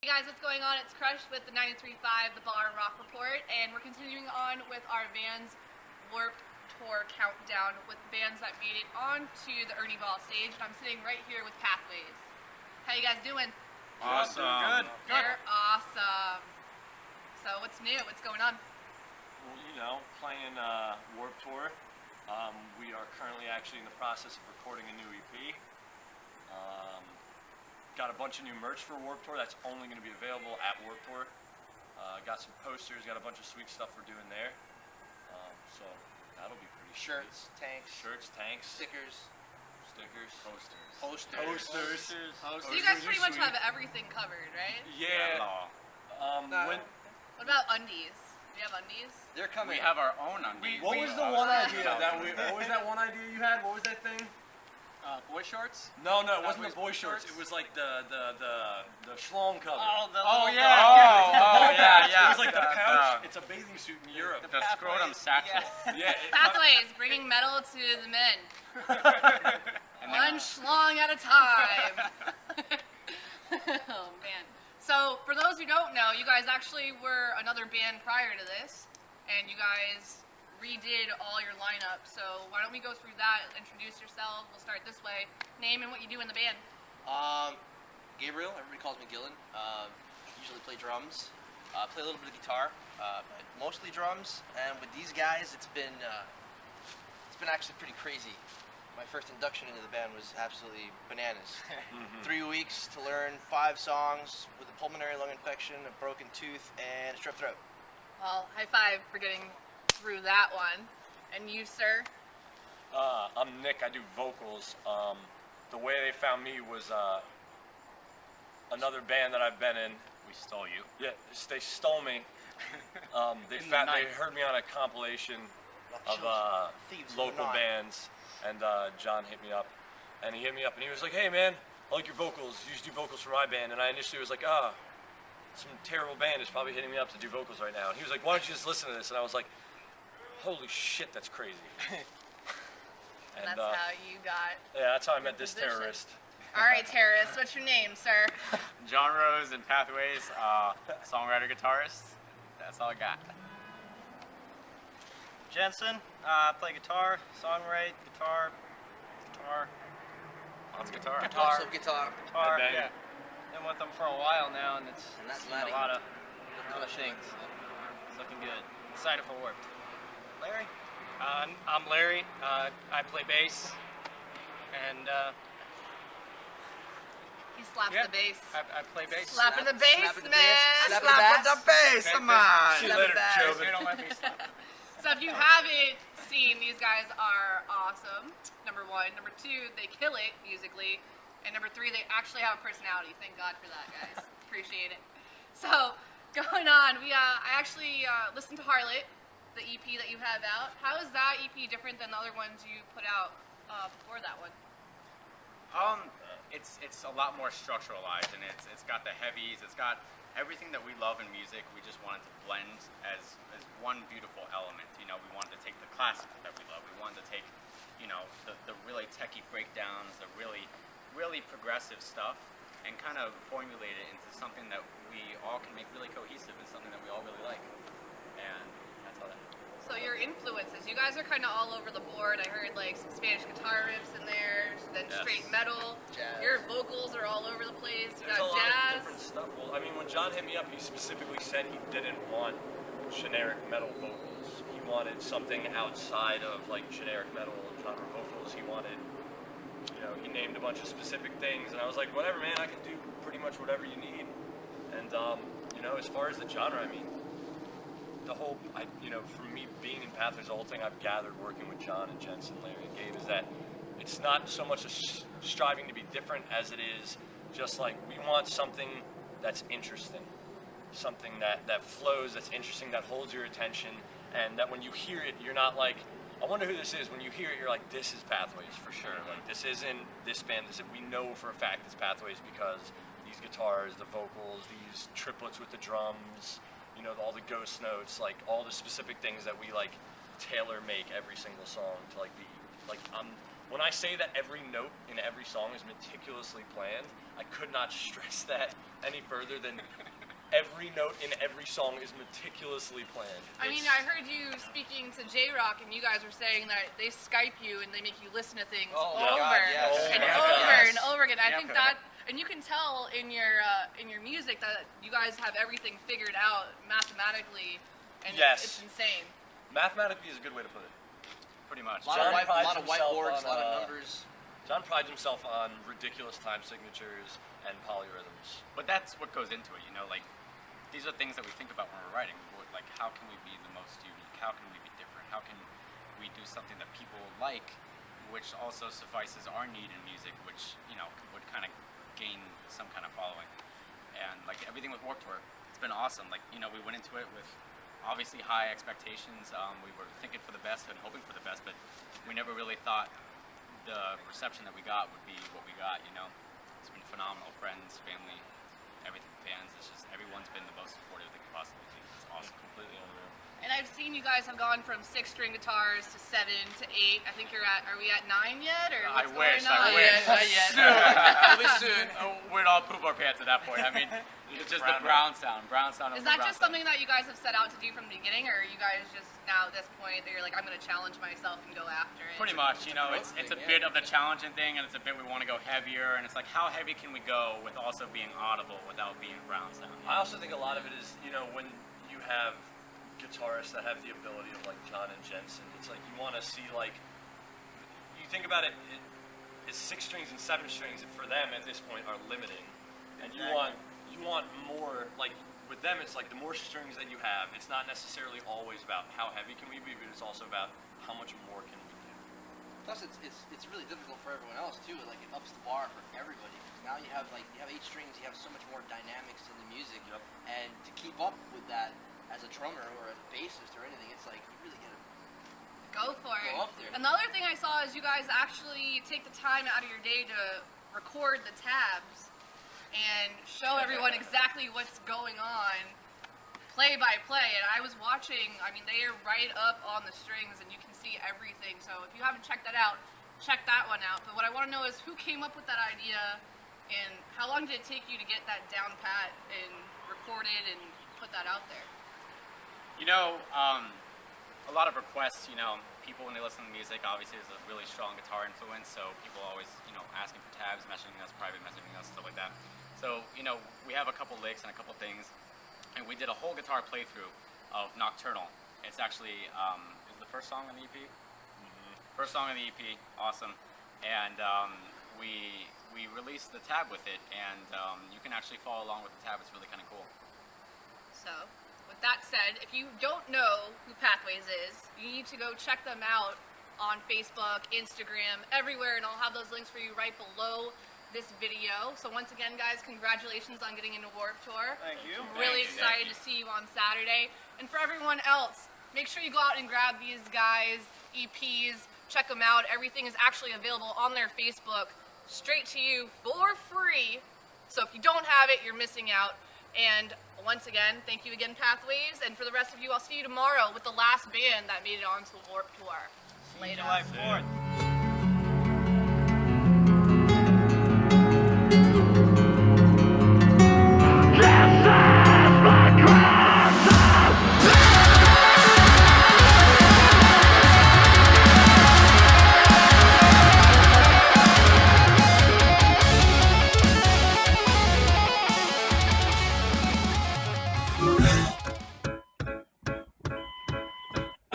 Hey guys, what's going on? It's Crush with the 93.5 The Bar and Rock Report, and we're continuing on with our VANS Warped Tour countdown with bands that made it onto the Ernie Ball stage. And I'm sitting right here with Pathways. How you guys doing? Awesome. Good. They're awesome. So what's new? What's going on? Well, you know, playing Warped Tour. We are currently actually in the process of recording a new EP. Got a bunch of new merch for Warped Tour that's only going to be available at Warped Tour. Got some posters, got a bunch of sweet stuff we're doing there. So that'll be pretty Shirts, sweet. tanks, tanks, stickers, posters. So you guys pretty much have everything covered, right? Yeah. When What about undies? Do you have undies? They're coming. We have our own undies. what was the one idea that what was that one idea you had? What was that thing? Boy shorts? No, it wasn't the boy shorts. It was like the schlong cover. Yeah. It was like the pouch. It's a bathing suit in Europe. The scrotum satchel. Yeah. Pathways, bringing metal to the men. One schlong at a time. Oh man. So for those who don't know, you guys actually were another band prior to this, and you guys redid all your lineup. So why don't we go through that, introduce yourself, we'll start this way. Name and what you do in the band. Gabriel, everybody calls me Gillen. Usually play drums. Play a little bit of guitar, but mostly drums. And with these guys, it's been actually pretty crazy. My first induction into the band was absolutely bananas. 3 weeks to learn 5 songs with a pulmonary lung infection, a broken tooth, and a strep throat. Well, high five for getting through that one. And you, sir? I'm Nick. I do vocals. The way they found me was another band that I've been in. We stole you. Yeah, they stole me. They heard me on a compilation of local bands, and John hit me up, and he was like, "Hey man, I like your vocals. You used to do vocals for my band." And I initially was like, some terrible band is probably hitting me up to do vocals right now. And he was like, "Why don't you just listen to this?" And I was like, "Holy shit, that's crazy." And that's how you got... Yeah, that's how I met this position. terrorist. All right, terrorist, what's your name, sir? John Rose and Pathways, songwriter, guitarist. That's all I got. Jensen, play guitar, songwrite, guitar. Lots of guitar. Lots of guitar. Bang. Yeah. Been with them for a while now, and it's that's seen Laddie. a lot of things. It's looking good. Excited for Warped. Larry? I'm Larry. I play bass, and He slapped the bass. I play bass. Slapping the bass, slapping the man. bass. Slapping the bass. Come on. See you later, Joe. They don't let me slap. So if you haven't seen, these guys are awesome. Number 1. Number 2, they kill it musically. And number 3, they actually have a personality. Thank God for that, guys. Appreciate it. So going on, I actually listened to Harlot, the EP that you have out. How is that EP different than the other ones you put out before that one? It's a lot more structuralized, and it's got the heavies. It's got everything that we love in music. We just wanted to blend as one beautiful element. You know, we wanted to take the classics that we love. We wanted to take, you know, the really techie breakdowns, the really progressive stuff, and kind of formulate it into something that we all can make really cohesive and something that we all really like. And that's all that. So your influences, you guys are kind of all over the board. I heard like some Spanish guitar riffs in there, then straight metal. Jazz. Your vocals are all over the place. You There's got a lot of jazz. different stuff. Well, I mean, when John hit me up, he specifically said he didn't want generic metal vocals. He wanted something outside of like generic metal genre vocals. He wanted, you know, he named a bunch of specific things, and I was like, whatever, man, I can do pretty much whatever you need. And you know, as far as the genre, I mean, the whole, you know, for me being in Pathways, the whole thing I've gathered working with John and Jensen, Larry and Gabe, is that it's not so much striving to be different as it is just like we want something that's interesting, something that flows, that's interesting, that holds your attention, and that when you hear it, you're not like, I wonder who this is. When you hear it, you're like, this is Pathways for sure. Like, this isn't this band. We know for a fact it's Pathways because these guitars, the vocals, these triplets with the drums, you know, all the ghost notes, like all the specific things that we like tailor make every single song to like be like when I say that every note in every song is meticulously planned, I could not stress that any further than every note in every song is meticulously planned. I mean, I heard you speaking to J-Rock, and you guys were saying that they Skype you and they make you listen to things Oh, over God, yes. and Oh, over yes. and over again. I Yep. think that, and you can tell in your music that you guys have everything figured out mathematically, and Yes. it's insane. Mathematically is a good way to put it. Pretty much. A lot John of prides whiteboards, himself a lot on, of numbers. John prides himself on ridiculous time signatures and polyrhythms. But that's what goes into it, you know, like, these are things that we think about when we're writing. Like, how can we be the most unique? How can we be different? How can we do something that people like, which also suffices our need in music, which, you know, would kind of gain some kind of following. And, like, everything with Warped Tour, it's been awesome. Like, you know, we went into it with obviously high expectations. We were thinking for the best and hoping for the best, but we never really thought the reception that we got would be what we got, you know? It's been phenomenal. Friends, family, everything, fans. It's just, everyone's been the most supportive they could possibly be. It's awesome. Completely unreal. And I've seen you guys have gone from 6-string guitars to 7 to 8. I think are we at 9 yet, or I what's wish, going on? I wish. Not yet. It'll be soon. We'd all poop our pants at that point. I mean, it's just the brown sound. Is that just something that you guys have set out to do from the beginning, or are you guys just now at this point that you're like, I'm going to challenge myself and go after it? Pretty much, you know, growth it's a thing, bit of the challenging thing, and it's a bit we want to go heavier, and it's like, how heavy can we go with also being audible without being brown sound? I also think a lot of it is, you know, when you have guitarists that have the ability of like John and Jensen, it's like you want to see like, you think about it, it's 6 strings and 7 strings for them at this point are limiting, and you want more, like with them it's like the more strings that you have, it's not necessarily always about how heavy can we be, but it's also about how much more can we do. Plus, it's really difficult for everyone else too. Like it ups the bar for everybody. Because now you have 8 strings, you have so much more dynamics in the music, Yep. and to keep up with that as a drummer or a bassist or anything, it's like you really gotta Go for it. Go up there. And the other thing I saw is you guys actually take the time out of your day to record the tabs and show everyone exactly what's going on, play by play. And I was watching, I mean, they are right up on the strings and you can see everything. So if you haven't checked that out, check that one out. But what I want to know is who came up with that idea and how long did it take you to get that down pat and record it and put that out there? You know, a lot of requests, you know, people when they listen to music, obviously there's a really strong guitar influence, so people always, you know, asking for tabs, messaging us, private messaging us, stuff like that. So, you know, we have a couple licks and a couple things, and we did a whole guitar playthrough of Nocturnal. It's actually, is the first song on the EP? First song on the EP, awesome. And we released the tab with it, and you can actually follow along with the tab, it's really kind of cool. So, with that said, if you don't know who Pathways is, you need to go check them out on Facebook, Instagram, everywhere, and I'll have those links for you right below this video. So once again, guys, congratulations on getting into Warped Tour. Thank you. I'm really Thank you, excited thank to see you on Saturday. And for everyone else, make sure you go out and grab these guys' EPs, check them out. Everything is actually available on their Facebook, straight to you for free. So if you don't have it, you're missing out. And once again, thank you again, Pathways. And for the rest of you, I'll see you tomorrow with the last band that made it onto Warped Tour. Later. July 4th.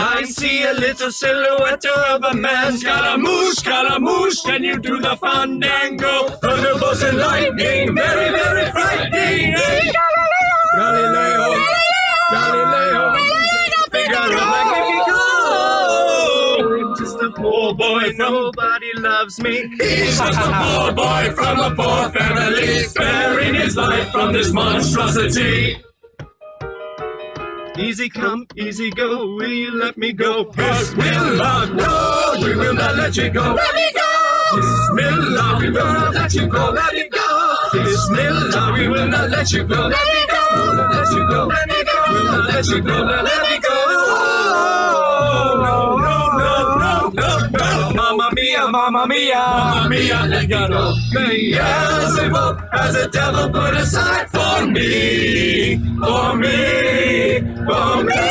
I see a little silhouette of a man. Scaramouche, can you do the fandango? Thunderbolts and lightning, very, very frightening. Hey, Galileo, Figaro Magnifico. Just a poor boy, nobody loves me. He's just a poor boy from a poor family, sparing his life from this monstrosity. Easy come, easy go, will you let me go? Bismillah, no, we will not let you go. Let me go! Bismillah, we will not let you go. Let me go! Bismillah, we will not let you go. Let me go! We'll not let you go. Let me go! We'll not let you go. Let me go! No, no, no, no, no, no, no. Mamma mia, mamma Mamma mia, legato. Beelzebub has a devil put aside for me, for me, for me.